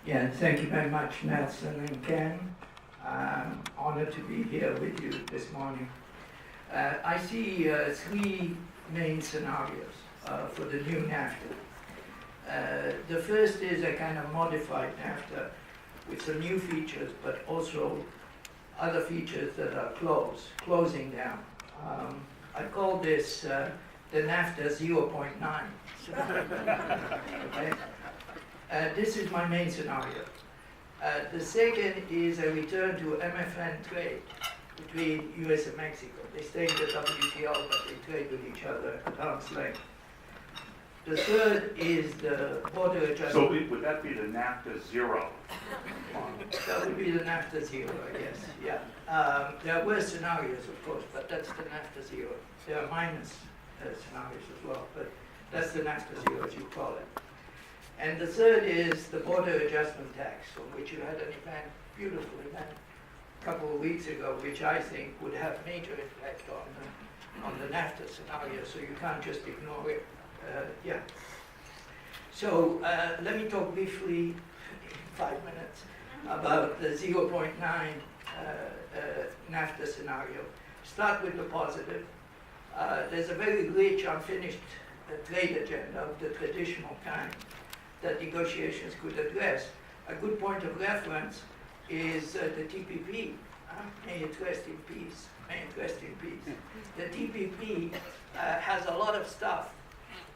Yeah, thank you very much, Nelson and Ken. I'm honored to be here with you this morning. I see three main scenarios for the new NAFTA. The first is a kind of modified NAFTA with some new features, but also other features that are closing down. I call this the NAFTA 0.9. Okay? This is my main scenario. The second is a return to MFN trade between US and Mexico. They stay in the WTO, but they trade with each other at arm's length. The third is the border adjustment. So would that be the NAFTA 0? That would be the NAFTA 0, I guess, yeah. There are worse scenarios, of course, but that's the NAFTA 0. There are minus scenarios as well, but that's the NAFTA 0, as you call it. And the third is the border adjustment tax, on which you had an event, beautiful event, a couple of weeks ago, which I think would have major impact on the NAFTA scenario, so you can't just ignore it. Yeah. So let me talk briefly, in 5 minutes, about the 0.9 NAFTA scenario. Start with the positive. There's a very rich, unfinished trade agenda of the traditional kind that negotiations could address. A good point of reference is the TPP. May it rest in peace. May it rest in peace. The TPP has a lot of stuff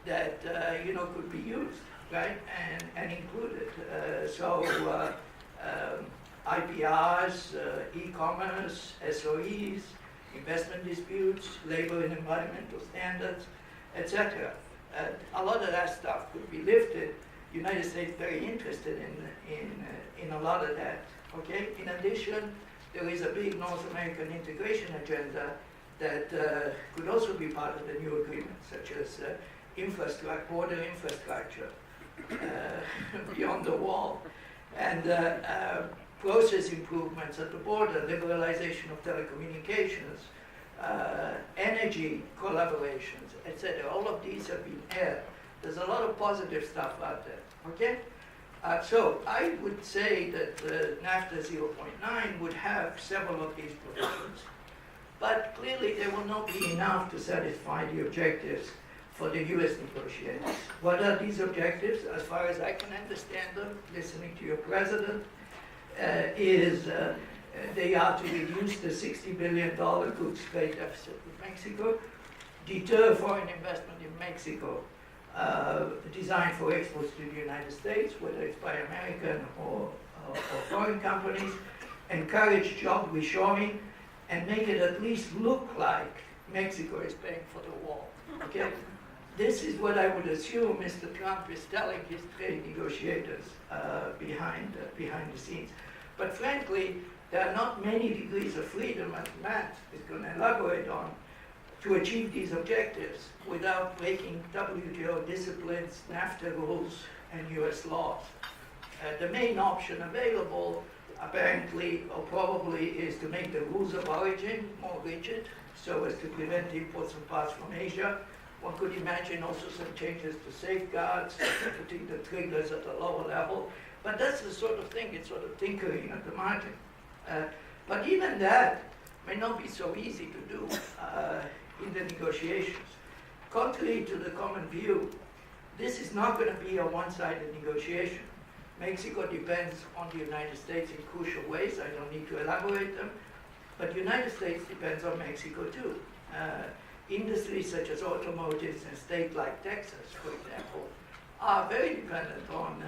that could be used, right, and included. IPRs, e-commerce, SOEs, investment disputes, labor and environmental standards, etc. A lot of that stuff could be lifted. United States very interested in a lot of that. Okay. In addition, there is a big North American integration agenda that could also be part of the new agreement, such as border infrastructure beyond the wall, and process improvements at the border, liberalization of telecommunications, energy collaborations, etc. All of these have been aired. There's a lot of positive stuff out there, okay? So I would say that NAFTA 0.9 would have several of these provisions, but clearly they will not be enough to satisfy the objectives for the US negotiators. What are these objectives? As far as I can understand them, listening to your president, they are to reduce the $60 billion goods trade deficit with Mexico, deter foreign investment in Mexico, designed for exports to the United States, whether it's by American or foreign companies, encourage job reshoring, and make it at least look like Mexico is paying for the wall. Okay? This is what I would assume Mr. Trump is telling his trade negotiators behind the scenes. But frankly, there are not many degrees of freedom, as Matt is going to elaborate on, to achieve these objectives without breaking WTO disciplines, NAFTA rules, and US laws. The main option available, apparently or probably, is to make the rules of origin more rigid so as to prevent imports of parts from Asia. One could imagine also some changes to safeguards, putting the triggers at a lower level. But that's the sort of thing, it's sort of tinkering at the margin. But even that may not be so easy to do in the negotiations. Contrary to the common view, this is not going to be a one-sided negotiation. Mexico depends on the United States in crucial ways. I don't need to elaborate them. But the United States depends on Mexico too. Industries such as automotives in a state like Texas, for example, are very dependent on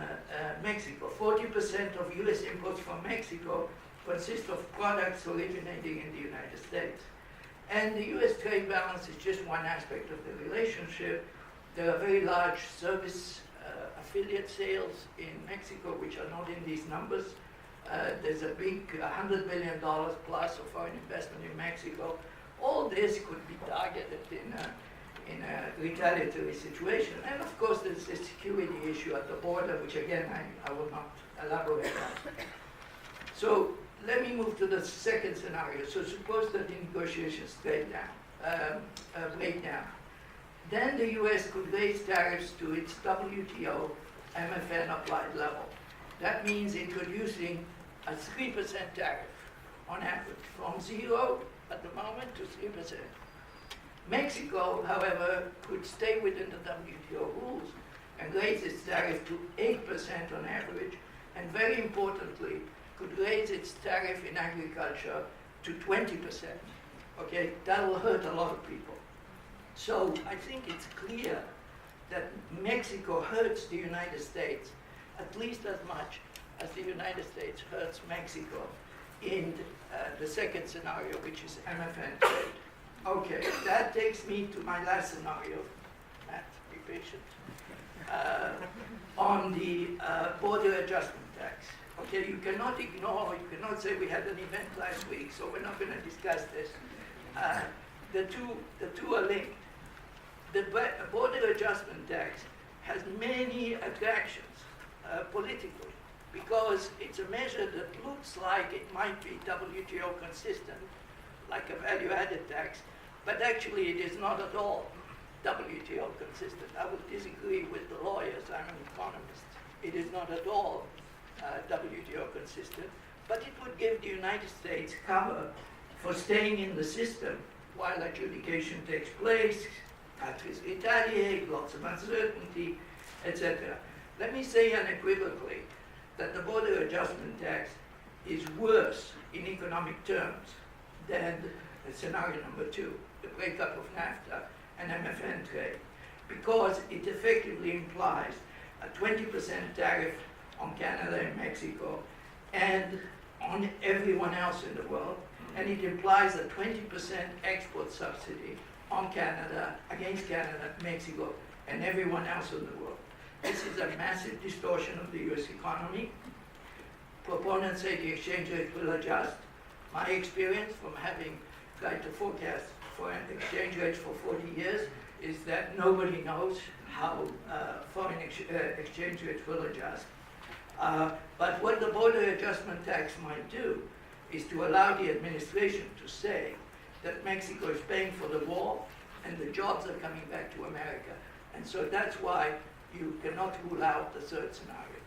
Mexico. 40% of US imports from Mexico consist of products originating in the United States. And the US trade balance is just one aspect of the relationship. There are very large service affiliate sales in Mexico, which are not in these numbers. There's a big $100 billion plus of foreign investment in Mexico. All this could be targeted in a retaliatory situation. And of course, there's a security issue at the border, which again, I will not elaborate on. So let me move to the second scenario. So suppose that the negotiations break down. Then the US could raise tariffs to its WTO MFN applied level. That means introducing a 3% tariff on average, from 0 at the moment to 3%. Mexico, however, could stay within the WTO rules and raise its tariff to 8% on average, and very importantly, could raise its tariff in agriculture to 20%. Okay, that will hurt a lot of people. So I think it's clear that Mexico hurts the United States at least as much as the United States hurts Mexico in the second scenario, which is MFN trade. Okay, that takes me to my last scenario. Matt, be patient. On the border adjustment tax. Okay, you cannot ignore, you cannot say we had an event last week, so we're not going to discuss this. The two are linked. The border adjustment tax has many attractions politically, because it's a measure that looks like it might be WTO consistent, like a value-added tax, but actually it is not at all WTO consistent. I would disagree with the lawyers. I'm an economist. It is not at all WTO consistent, but it would give the United States cover for staying in the system while adjudication takes place, countries retaliate, lots of uncertainty, etc. Let me say unequivocally that the border adjustment tax is worse in economic terms than scenario number 2, the breakup of NAFTA and MFN trade, because it effectively implies a 20% tariff on Canada and Mexico and on everyone else in the world, and it implies a 20% export subsidy on Canada, against Canada, Mexico, and everyone else in the world. This is a massive distortion of the US economy. Proponents say the exchange rate will adjust. My experience from having tried to forecast foreign exchange rates for 40 years is that nobody knows how foreign exchange rates will adjust. But what the border adjustment tax might do is to allow the administration to say that Mexico is paying for the war and the jobs are coming back to America. And so that's why you cannot rule out the third scenario.